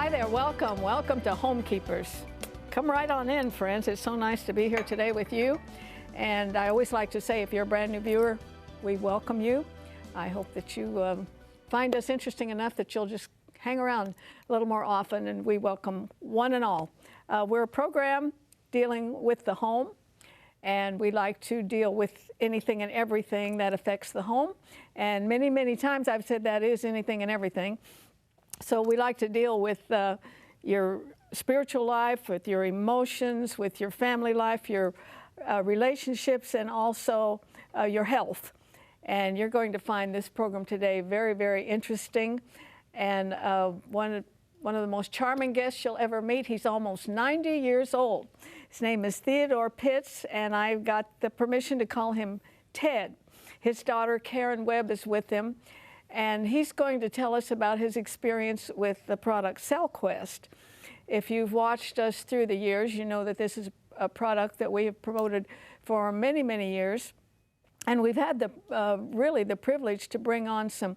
Hi there, welcome to Homekeepers. Come right on in, friends. It's so nice to be here today with you. And I always like to say, if you're a brand new viewer, we welcome you. I hope that you find us interesting enough that you'll just hang around a little more often, and we welcome one and all. We're a program dealing with the home, and we like to deal with anything and everything that affects the home. And many, many times I've said that is anything and everything. So we like to deal with your spiritual life, with your emotions, with your family life, your relationships, and also your health. And you're going to find this program today very, very interesting. And one of the most charming guests you'll ever meet. He's almost 90 years old. His name is Theodore Pitts, and I got the permission to call him Ted. His daughter, Karen Webb, is with him. And he's going to tell us about his experience with the product CellQuest. If you've watched us through the years, you know that this is a product that we have promoted for many, many years. And we've had really the privilege to bring on some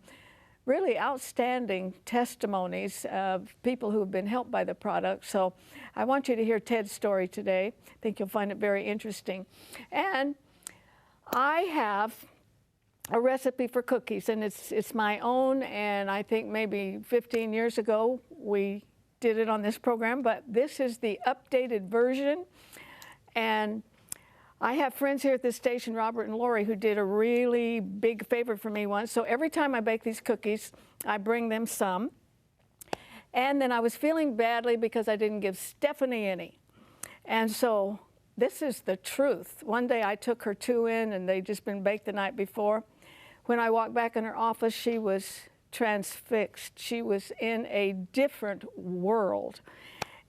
really outstanding testimonies of people who have been helped by the product. So I want you to hear Ted's story today. I think you'll find it very interesting. And I have a recipe for cookies, and it's my own, and I think maybe 15 years ago we did it on this program, but this is the updated version. And I have friends here at this station, Robert and Lori, who did a really big favor for me once. So every time I bake these cookies, I bring them some. And then I was feeling badly because I didn't give Stephanie any. And so this is the truth. One day I took her 2 in, and they'd just been baked the night before. When I walked back in her office, she was transfixed. She was in a different world.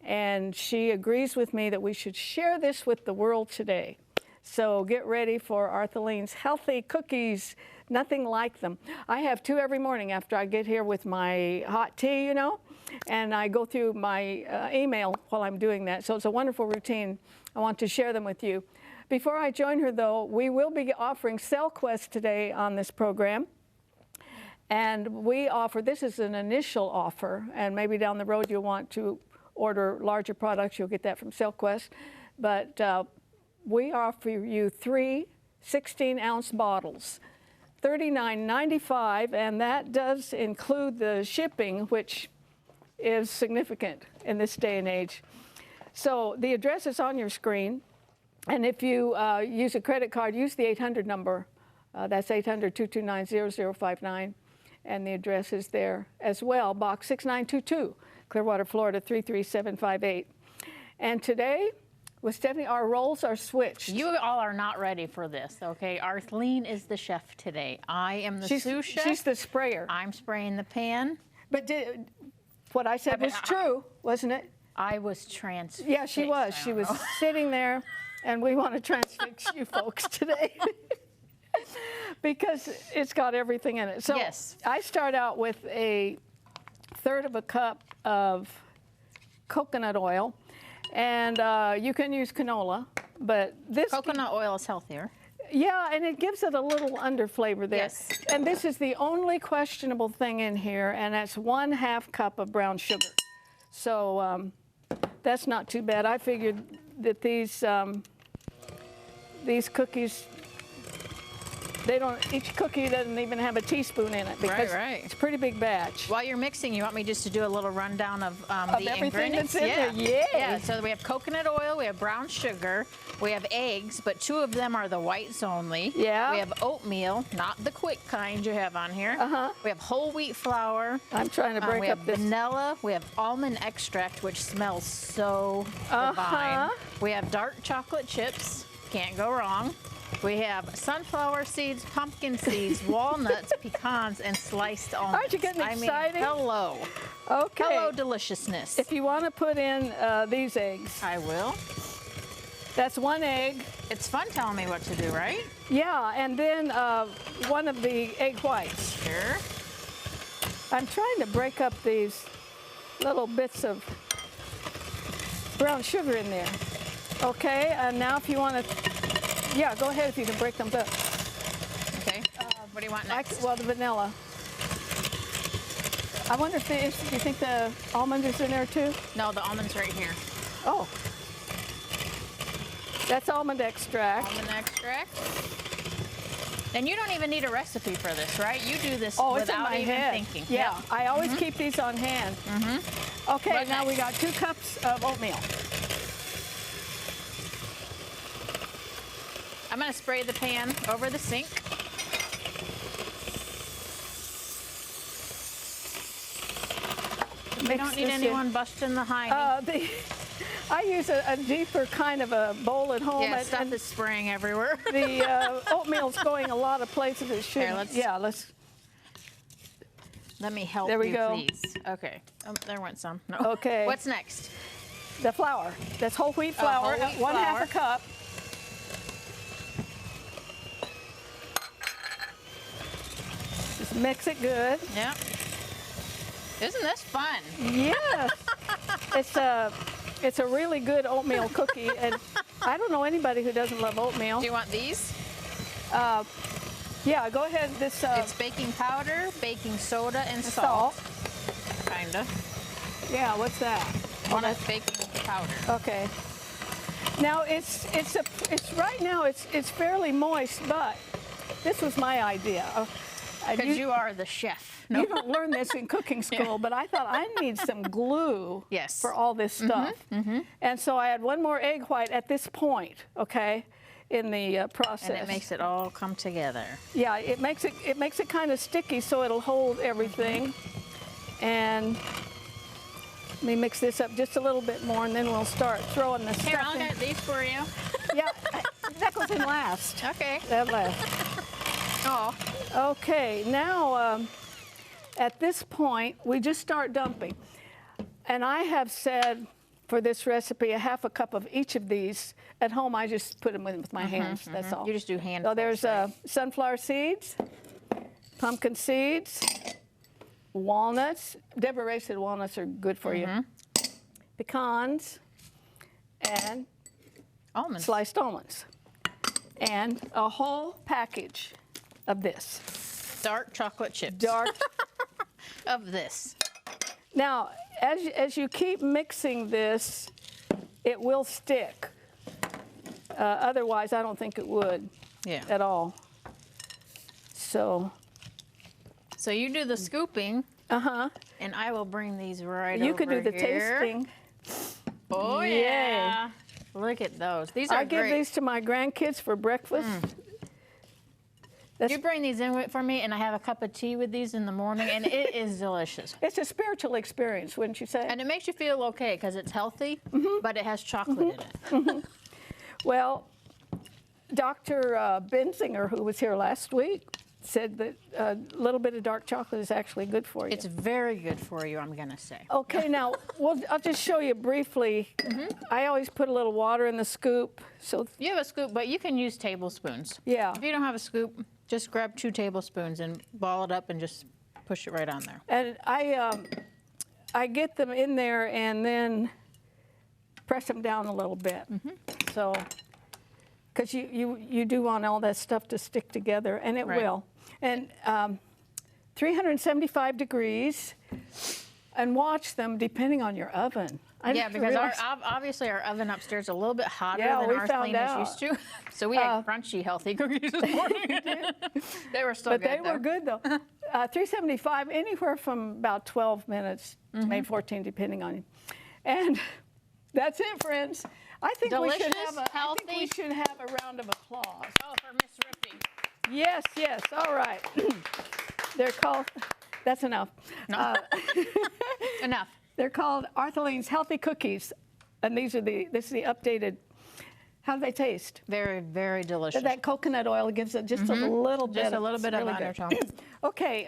And she agrees with me that we should share this with the world today. So get ready for Arthelene's healthy cookies, nothing like them. I have 2 every morning after I get here with my hot tea, you know, and I go through my email while I'm doing that. So it's a wonderful routine. I want to share them with you. Before I join her, though, we will be offering CellQuest today on this program. And we offer, this is an initial offer, and maybe down the road you'll want to order larger products. You'll get that from CellQuest. But we offer you 3 16-ounce bottles, $39.95, and that does include the shipping, which is significant in this day and age. So the address is on your screen. And if you use a credit card, use the 800 number. That's 800-229-0059. And the address is there as well, Box 6922, Clearwater, Florida, 33758. And today, with Stephanie, our roles are switched. You all are not ready for this, okay? Arthelene is the chef today. I am the sous chef. She's the sprayer. I'm spraying the pan. But what I said was true, wasn't it? I was transfixed. Yeah, she was. She was sitting there, and we want to transfix you folks today. Because it's got everything in it. So yes. I start out with a 1/3 of a cup of coconut oil. And you can use canola, but this... Coconut oil is healthier. Yeah, and it gives it a little under flavor there. Yes. And this is the only questionable thing in here, and that's 1/2 cup of brown sugar. So that's not too bad. I figured that these cookies, each cookie doesn't even have a teaspoon in it because it's a pretty big batch. While you're mixing, you want me just to do a little rundown of the everything ingredients? That's in there. Yeah, so we have coconut oil, we have brown sugar, we have eggs, but 2 of them are the whites only. Yeah. We have oatmeal, not the quick kind you have on here. We have whole wheat flour. I'm trying to break up this. We have vanilla, we have almond extract, which smells so divine. We have dark chocolate chips, can't go wrong. We have sunflower seeds, pumpkin seeds, walnuts, pecans, and sliced almonds. Aren't you getting excited? I mean, hello. Okay. Hello, deliciousness. If you want to put in these eggs. I will. That's 1 egg. It's fun telling me what to do, right? Yeah, and then 1 of the egg whites. Sure. I'm trying to break up these little bits of brown sugar in there. Okay, and now if you want to... Yeah, go ahead if you can break them up. Okay. What do you want next? Well, the vanilla. I wonder if you think the almond is in there too? No, the almond's right here. Oh. That's almond extract. Almond extract. And you don't even need a recipe for this, right? You do this it's in without my even head. thinking. Yeah, Yep. I always keep these on hand. Okay, What now we got next? 2 cups of oatmeal. I'm going to spray the pan over the sink. We don't need anyone busting the hiney. I use a deeper kind of a bowl at home. Yeah, stuff is spraying everywhere. The oatmeal's going a lot of places it shouldn't. Here, let's. Let me help There we you, go. please. Okay. Oh, there went some. No. Okay. What's next? The flour. That's whole wheat flour. whole wheat 1/2 a cup. Just mix it good. Yeah. Isn't this fun? Yes. It's a really good oatmeal cookie, and I don't know anybody who doesn't love oatmeal. Do you want these? Yeah, go ahead. It's baking powder, baking soda, and salt. Kinda. Yeah, what's that? One is baking powder. Okay. Now it's right now it's fairly moist, but this was my idea. Because you are the chef. No. You don't learn this in cooking school, but I thought I need some glue for all this stuff. And so I had 1 more egg white at this point, okay, in the process. And it makes it all come together. Yeah, it makes it kind of sticky so it'll hold everything. And let me mix this up just a little bit more, and then we'll start throwing the Here, stuff I'll in. get these for you. Yeah, that goes in last. Okay. That last. Oh. Okay, now at this point, we just start dumping. And I have said for this recipe, 1/2 a cup of each of these. At home, I just put them in with my hands, that's all. You just do handfuls. So there's sunflower seeds, pumpkin seeds, walnuts. Deborah Ray said walnuts are good for you. Pecans, and almonds. Sliced almonds. And a whole package of this. Dark chocolate chips. Dark. Of this. Now, as you keep mixing this, it will stick. Otherwise, I don't think it would at all. So you do the scooping. And I will bring these right over You could do the here. tasting. Oh, Yay. yeah. Look at those. These are I give great. these to my grandkids for breakfast. You bring these in for me, and I have a cup of tea with these in the morning, and it is delicious. It's a spiritual experience, wouldn't you say? And it makes you feel okay because it's healthy, but it has chocolate in it. Well, Dr. Benzinger, who was here last week, said that a little bit of dark chocolate is actually good for you. It's very good for you, I'm going to say. Okay, now, I'll just show you briefly. I always put a little water in the scoop. So You have a scoop, but you can use tablespoons. Yeah. If you don't have a scoop, just grab 2 tablespoons and ball it up and just push it right on there. And I get them in there and then press them down a little bit. So, because you do want all that stuff to stick together, and it will. And 375 degrees, and watch them depending on your oven. Because obviously our oven upstairs is a little bit hotter than Arthelene is used to. So we had crunchy, healthy cookies this morning. They were still good, But they were good, though. 375, anywhere from about 12 minutes to maybe 14, depending on you. And that's it, friends. I think we should have a round of applause. Oh, for Miss Rippy. Yes, yes. All right. They're called. That's enough. No. Enough. They're called Arthelene's Healthy Cookies, and this is the updated. How do they taste? Very, very delicious. That coconut oil gives it just a little bit. Just a little bit of really undertone. Okay,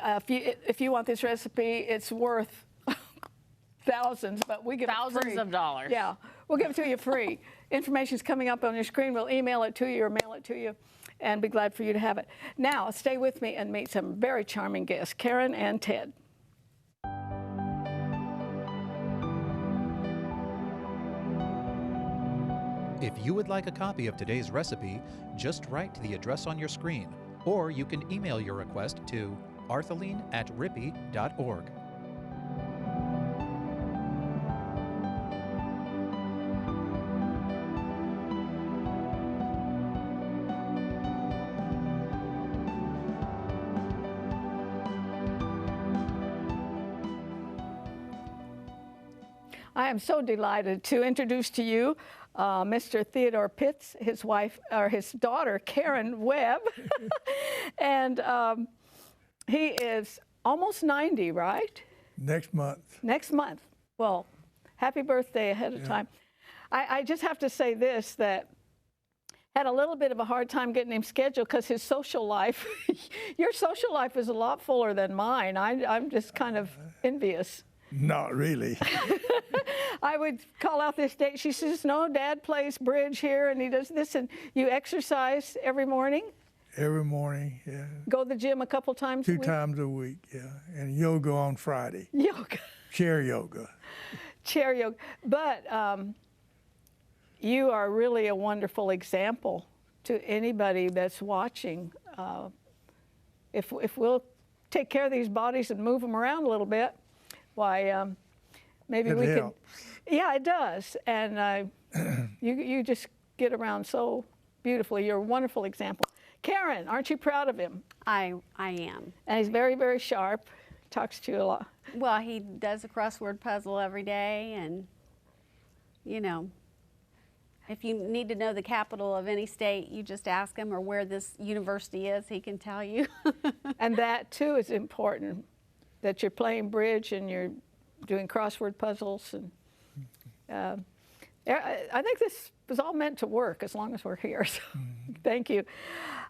if you want this recipe, it's worth thousands, but we give it free. Thousands of dollars. Yeah, we'll give it to you free. Information's coming up on your screen. We'll email it to you or mail it to you, and be glad for you to have it. Now, stay with me and meet some very charming guests, Karen and Ted. If you would like a copy of today's recipe, just write to the address on your screen, or you can email your request to arthelene@rippy.org. I am so delighted to introduce to you Mr. Theodore Pitts, his wife, or his daughter, Karen Webb. And he is almost 90, right? Next month. Next month. Well, happy birthday ahead of time. I just have to say this, that had a little bit of a hard time getting him scheduled because his social life, your social life is a lot fuller than mine. I'm just kind of envious. Not really. I would call out this date. She says, no, Dad plays bridge here and he does this. And you exercise every morning? Every morning, yeah. Go to the gym a couple times a week? 2 times a week, yeah. And yoga on Friday. Yoga. Chair yoga. Chair yoga. But you are really a wonderful example to anybody that's watching. If we'll take care of these bodies and move them around a little bit, why, maybe it we helps. could. Yeah, it does. And you just get around so beautifully. You're a wonderful example. Karen, aren't you proud of him? I am. And he's very, very sharp. Talks to you a lot. Well, he does a crossword puzzle every day, and, you know, if you need to know the capital of any state, you just ask him, or where this university is, he can tell you. And that, too, is important, that you're playing bridge and you're doing crossword puzzles. And I think this was all meant to work as long as we're here. So thank you.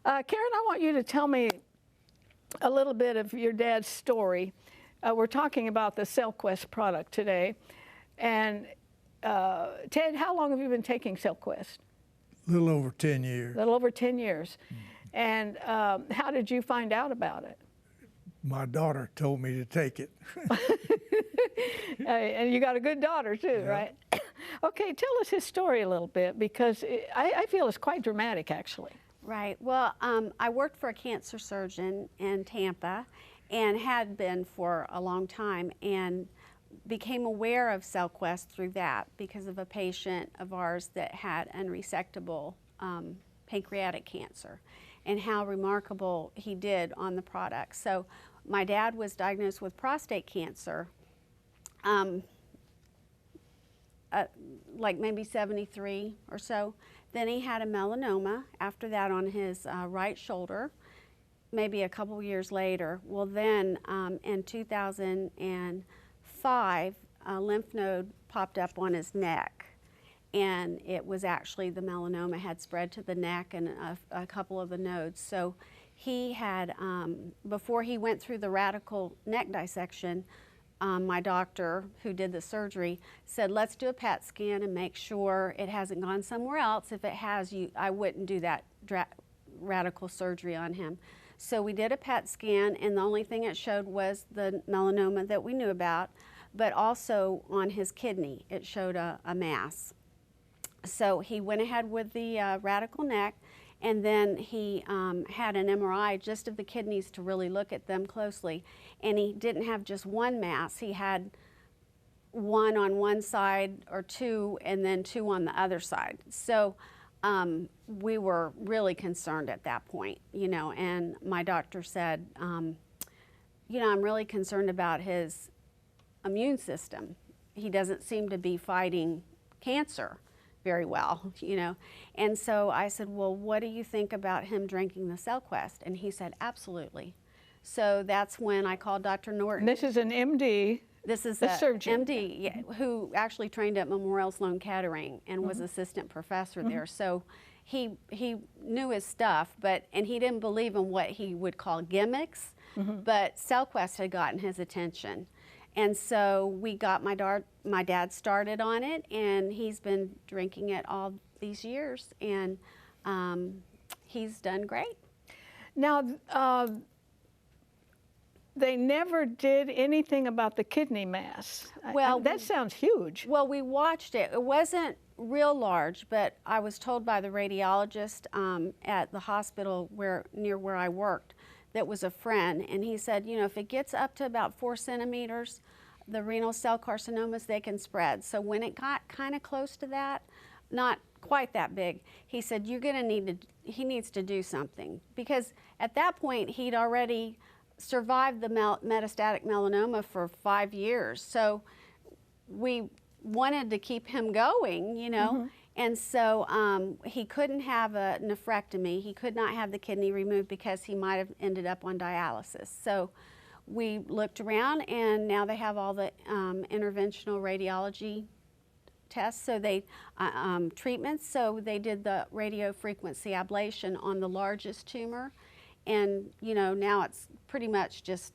Karen, I want you to tell me a little bit of your dad's story. We're talking about the CellQuest product today. And Ted, how long have you been taking CellQuest? A little over 10 years. A little over 10 years. And how did you find out about it? My daughter told me to take it. And you got a good daughter too, right? Okay, tell us his story a little bit, because I feel it's quite dramatic, actually. Right. Well, I worked for a cancer surgeon in Tampa and had been for a long time, and became aware of CellQuest through that because of a patient of ours that had unresectable pancreatic cancer, and how remarkable he did on the product. So my dad was diagnosed with prostate cancer, like maybe 73 or so. Then he had a melanoma after that on his right shoulder, maybe a couple years later. Well, then in 2005, a lymph node popped up on his neck, and it was actually the melanoma had spread to the neck and a couple of the nodes. So he had, before he went through the radical neck dissection, my doctor who did the surgery said, let's do a PET scan and make sure it hasn't gone somewhere else. If it has, I wouldn't do that radical surgery on him. So we did a PET scan, and the only thing it showed was the melanoma that we knew about, but also on his kidney, it showed a mass. So he went ahead with the radical neck, and then he had an MRI just of the kidneys to really look at them closely. And he didn't have just one mass, he had one on one side or two, and then two on the other side. So we were really concerned at that point, you know, and my doctor said, you know, I'm really concerned about his immune system. He doesn't seem to be fighting cancer very well, you know. And so I said, well, what do you think about him drinking the CellQuest? And he said, absolutely. So that's when I called Dr. Norton. And this is an MD. This is a surgeon. MD, yeah, who actually trained at Memorial Sloan Kettering and was assistant professor there. So he knew his stuff, and he didn't believe in what he would call gimmicks, but CellQuest had gotten his attention. And so we got my dad started on it, and he's been drinking it all these years, and he's done great. Now, they never did anything about the kidney mass. Well, that sounds huge. Well, we watched it. It wasn't real large, but I was told by the radiologist at the hospital near where I worked, that was a friend, and he said, you know, if it gets up to about 4 centimeters, the renal cell carcinomas, they can spread. So when it got kind of close to that, not quite that big, he said, you're going to he needs to do something. Because at that point, he'd already survived the metastatic melanoma for 5 years. So we wanted to keep him going, you know. And so he couldn't have a nephrectomy. He could not have the kidney removed because he might have ended up on dialysis. So we looked around, and now they have all the interventional radiology tests, so they treatments. So they did the radio frequency ablation on the largest tumor, and you know, now it's pretty much just,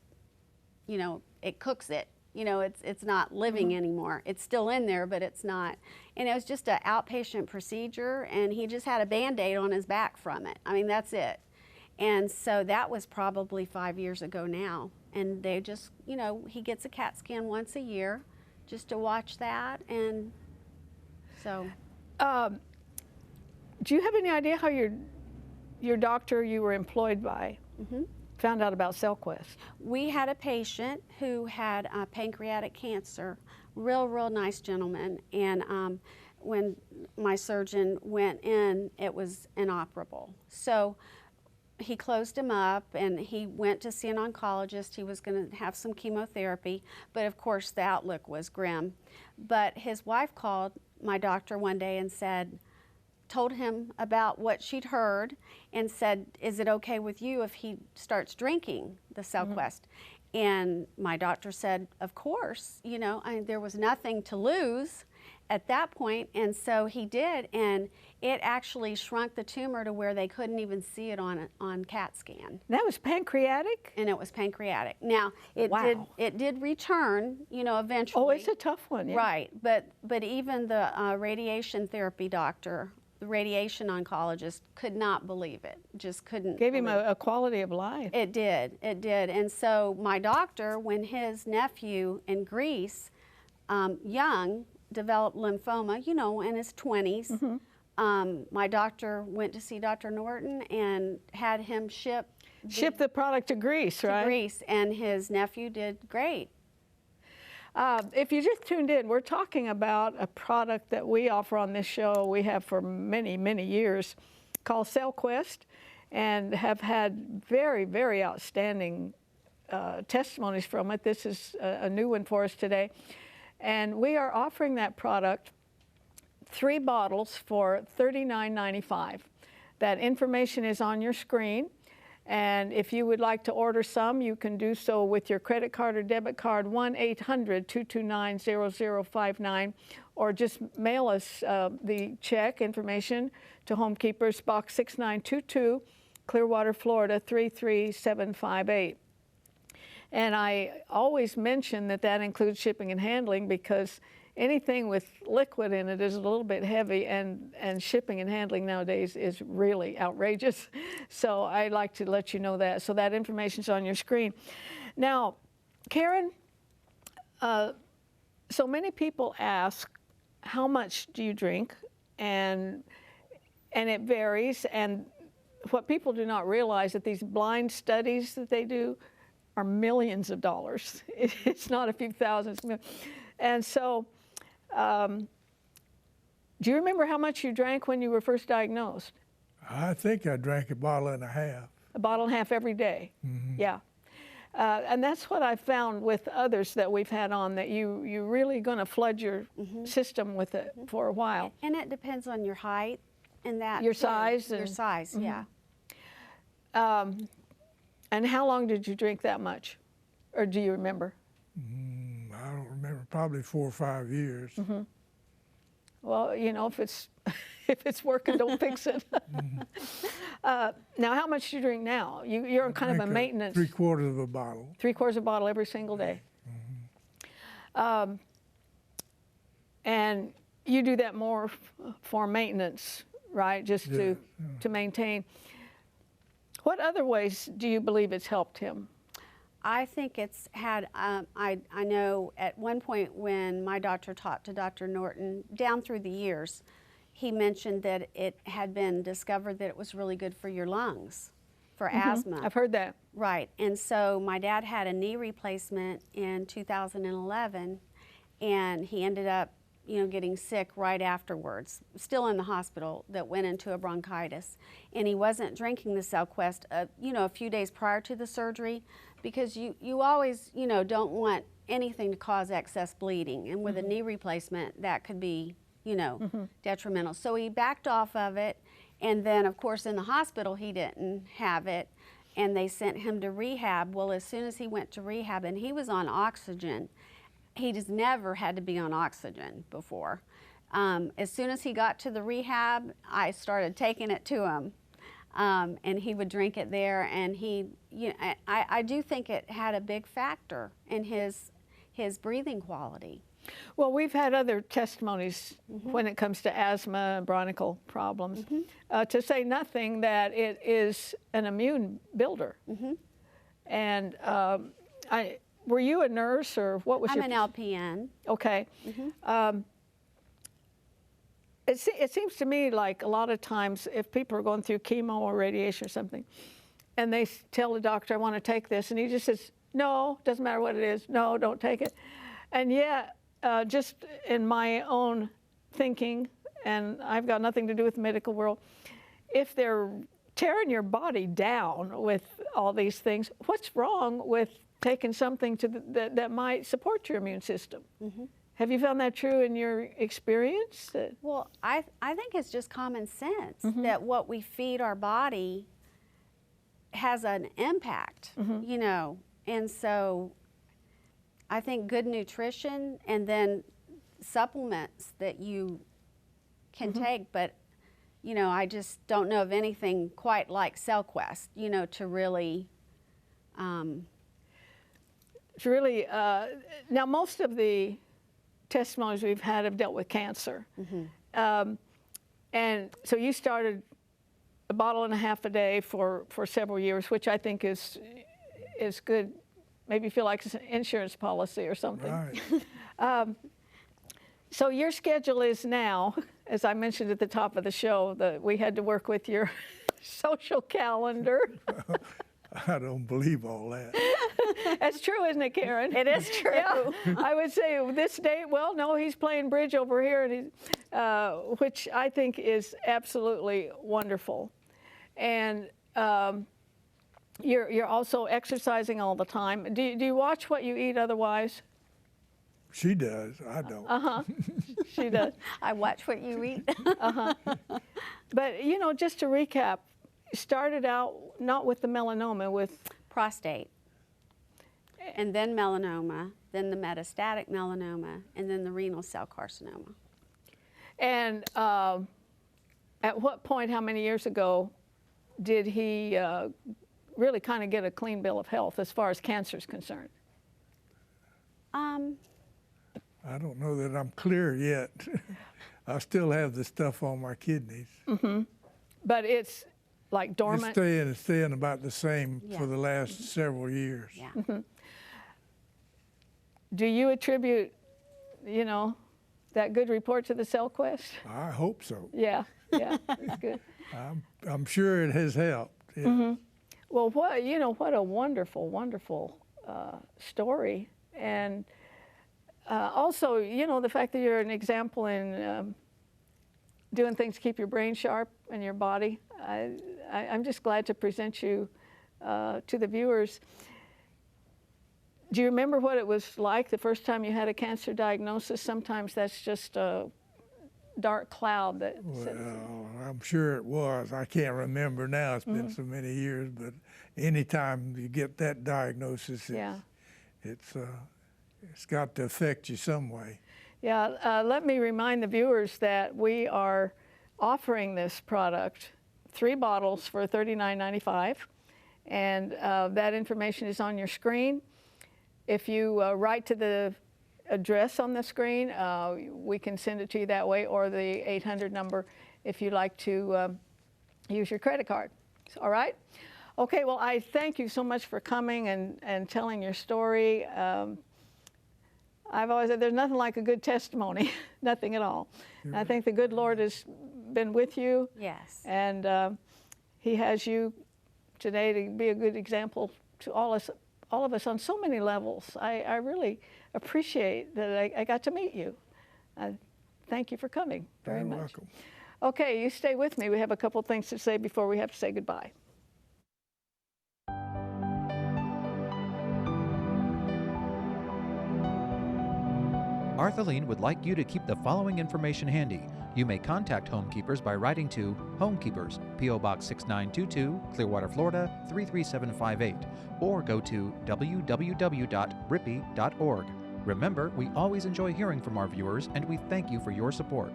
you know, it cooks it. You know, it's not living anymore. It's still in there, but it's not. And it was just an outpatient procedure, and he just had a Band-Aid on his back from it. I mean, that's it. And so that was probably 5 years ago now. And they just, you know, he gets a CAT scan once a year just to watch that. And so. Do you have any idea how your doctor you were employed by found out about CellQuest? We had a patient who had pancreatic cancer, real nice gentleman, and when my surgeon went in, it was inoperable. So he closed him up, and he went to see an oncologist. He was going to have some chemotherapy, but of course the outlook was grim. But his wife called my doctor one day and told him about what she'd heard, and said, is it okay with you if he starts drinking the CellQuest? And my doctor said, of course, you know, there was nothing to lose at that point, and so he did, and it actually shrunk the tumor to where they couldn't even see it on CAT scan. That was pancreatic? And it was pancreatic. Now, it did return, you know, eventually. Oh, it's a tough one, yeah. Right, but even the radiation therapy doctor, the radiation oncologist, could not believe it, just couldn't. Gave him a quality of life. It did. And so my doctor, when his nephew in Greece, young, developed lymphoma, you know, in his 20s, my doctor went to see Dr. Norton and had him ship the product to Greece, right? To Greece, and his nephew did great. If you just tuned in, we're talking about a product that we offer on this show. We have for many years, called CellQuest, and have had very outstanding testimonies from it. This is a new one for us today. And we are offering that product, 3 bottles for $39.95. That information is on your screen. And if you would like to order some, you can do so with your credit card or debit card, 1-800-229-0059, or just mail us the check information to Homekeepers, Box 6922, Clearwater, Florida, 33758. And I always mention that includes shipping and handling, because anything with liquid in it is a little bit heavy, and shipping and handling nowadays is really outrageous. So I like to let you know that. So that information's on your screen. Now, Karen, so many people ask, how much do you drink? And it varies. And what people do not realize, that these blind studies that they do are millions of dollars. It's not a few thousands. And so, do you remember how much you drank when you were first diagnosed? I think I drank a bottle and a half. A bottle and a half every day. Yeah. And that's what I found with others that we've had on, that you're really going to flood your system with it for a while. And it depends on your height and that. Your size. Your size, yeah. And how long did you drink that much? Or do you remember? I don't remember, probably 4 or 5 years. Well, you know, if it's working, don't fix it. Now, how much do you drink now? You're on kind of a maintenance. 3/4 of a bottle. 3/4 of a bottle every single day. And you do that more for maintenance, right? Just to maintain. What other ways do you believe it's helped him? I think it's had, I know at one point when my doctor talked to Dr. Norton, down through the years, he mentioned that it had been discovered that it was really good for your lungs, for asthma. I've heard that. Right, and so my dad had a knee replacement in 2011, and he ended up, you know, getting sick right afterwards, still in the hospital, that went into a bronchitis. And he wasn't drinking the CellQuest, you know, a few days prior to the surgery, because you always, you know, don't want anything to cause excess bleeding. And with a knee replacement, that could be, you know, detrimental. So he backed off of it. And then, of course, in the hospital, he didn't have it. And they sent him to rehab. Well, as soon as he went to rehab, and he was on oxygen, he just never had to be on oxygen before. As soon as he got to the rehab, I started taking it to him. And he would drink it there, and he, you know, I do think it had a big factor in his breathing quality. Well, we've had other testimonies when it comes to asthma and bronchial problems, to say nothing that it is an immune builder. And were you a nurse, or what was I'm your? an LPN. Okay. It seems to me like a lot of times if people are going through chemo or radiation or something, and they tell the doctor, I want to take this, and he just says, no, doesn't matter what it is, no, don't take it. And yet, just in my own thinking, and I've got nothing to do with the medical world, if they're tearing your body down with all these things, what's wrong with taking something that might support your immune system? Have you found that true in your experience? Well, I think it's just common sense that what we feed our body has an impact, you know, and so I think good nutrition and then supplements that you can take, but, you know, I just don't know of anything quite like CellQuest, you know, to really... now most of the testimonies we've had have dealt with cancer. And so you started a bottle and a half a day for several years, which I think is good. Maybe feel like it's an insurance policy or something. Right. So your schedule is now, as I mentioned at the top of the show, that we had to work with your social calendar. I don't believe all that. That's true, isn't it, Karen? It is true. Yeah, I would say this date, well, no, he's playing bridge over here, and which I think is absolutely wonderful. And you're also exercising all the time. Do you watch what you eat otherwise? She does. I don't. She does. I watch what you eat. But, you know, just to recap, you started out not with the melanoma, with Prostate. And then melanoma, then the metastatic melanoma, and then the renal cell carcinoma. And at what point, how many years ago, did he really kind of get a clean bill of health as far as cancer is concerned? I don't know that I'm clear yet. I still have the stuff on my kidneys. But it's like dormant? It's staying about the same Yeah. for the last several years. Yeah. Do you attribute, you know, that good report to the CellQuest? I hope so. Yeah, that's good. I'm sure it has helped. Yeah. Well, what a wonderful, wonderful story. And also, you know, the fact that you're an example in doing things to keep your brain sharp and your body. I'm just glad to present you to the viewers. Do you remember what it was like the first time you had a cancer diagnosis? Sometimes that's just a dark cloud that sits. Well, I'm sure it was. I can't remember now. It's been so many years, but anytime you get that diagnosis, it's got to affect you some way. Yeah, let me remind the viewers that we are offering this product, 3 bottles for $39.95, and that information is on your screen. If you write to the address on the screen, we can send it to you that way, or the 800 number if you'd like to use your credit card. All right? Okay, well, I thank you so much for coming and telling your story. I've always said there's nothing like a good testimony, nothing at all. I think the good Lord has been with you. Yes. And He has you today to be a good example to all of us on so many levels. I really appreciate that I got to meet you. Thank you for coming very much. You're welcome. Okay, you stay with me. We have a couple things to say before we have to say goodbye. Arthelene would like you to keep the following information handy. You may contact Homekeepers by writing to Homekeepers, P.O. Box 6922, Clearwater, Florida 33758, or go to www.rippy.org. Remember, we always enjoy hearing from our viewers, and we thank you for your support.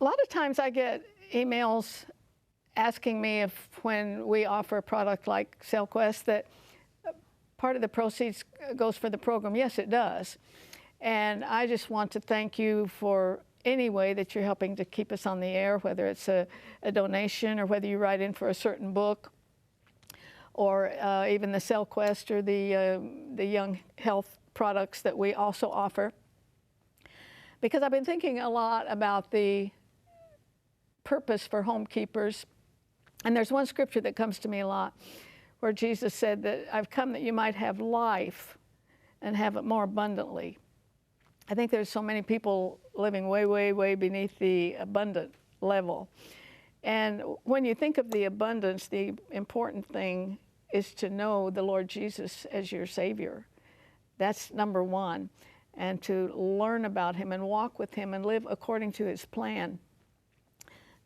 A lot of times I get emails asking me if when we offer a product like SailQuest that part of the proceeds goes for the program. Yes, it does. And I just want to thank you for any way that you're helping to keep us on the air, whether it's a donation or whether you write in for a certain book or even the SailQuest or the young health products that we also offer. Because I've been thinking a lot about the purpose for Homekeepers. And there's one scripture that comes to me a lot where Jesus said that I've come that you might have life and have it more abundantly. I think there's so many people living way, way, way beneath the abundant level. And when you think of the abundance, the important thing is to know the Lord Jesus as your Savior. That's number one. And to learn about Him and walk with Him and live according to His plan.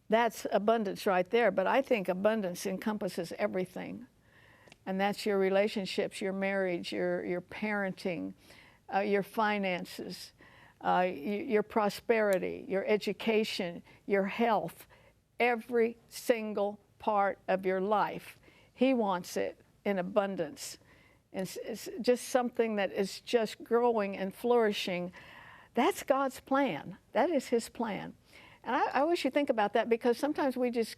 That's abundance right there. But I think abundance encompasses everything. And that's your relationships, your marriage, your parenting, your finances, your prosperity, your education, your health, every single part of your life. He wants it in abundance. It's just something that is just growing and flourishing. That's God's plan. That is His plan. And I wish you think about that, because sometimes we just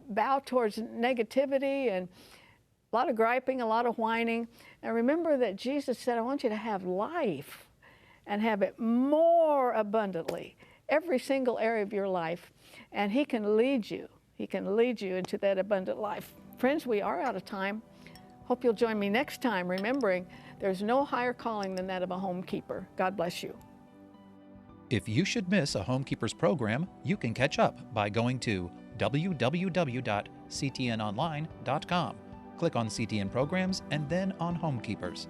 bow towards negativity and a lot of griping, a lot of whining. And remember that Jesus said, I want you to have life and have it more abundantly, every single area of your life. And He can lead you. He can lead you into that abundant life. Friends, we are out of time. Hope you'll join me next time, remembering there's no higher calling than that of a homekeeper. God bless you. If you should miss a Homekeepers program, you can catch up by going to www.ctnonline.com. Click on CTN Programs and then on Homekeepers.